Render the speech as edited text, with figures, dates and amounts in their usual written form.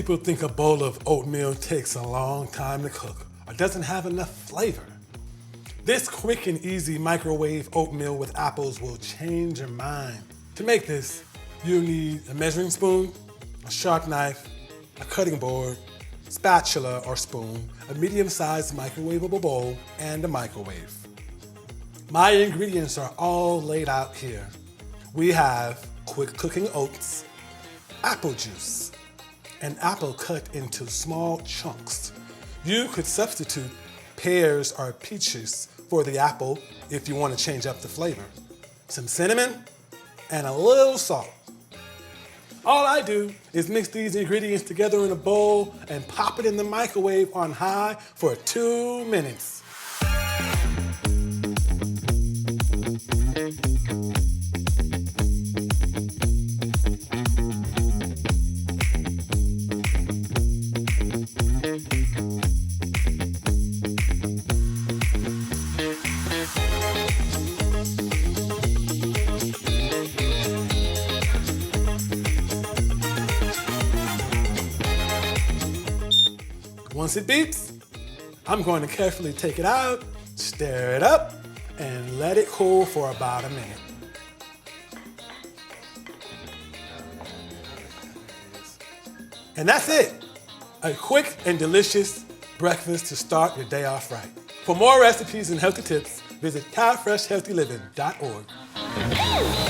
people think a bowl of oatmeal takes a long time to cook or doesn't have enough flavor. This quick and easy microwave oatmeal with apples will change your mind. To make this, you'll need a measuring spoon, a sharp knife, a cutting board, spatula or spoon, a medium-sized microwavable bowl, and a microwave. My ingredients are all laid out here. We have quick cooking oats, apple juice, an apple cut into small chunks. You could substitute pears or peaches for the apple if you want to change up the flavor. Some cinnamon and a little salt. All I do is mix these ingredients together in a bowl and pop it in the microwave on high for 2 minutes. Once it beeps, I'm going to carefully take it out, stir it up, and let it cool for about a minute. And that's it. A quick and delicious breakfast to start your day off right. For more recipes and healthy tips, visit CalFreshHealthyLiving.org.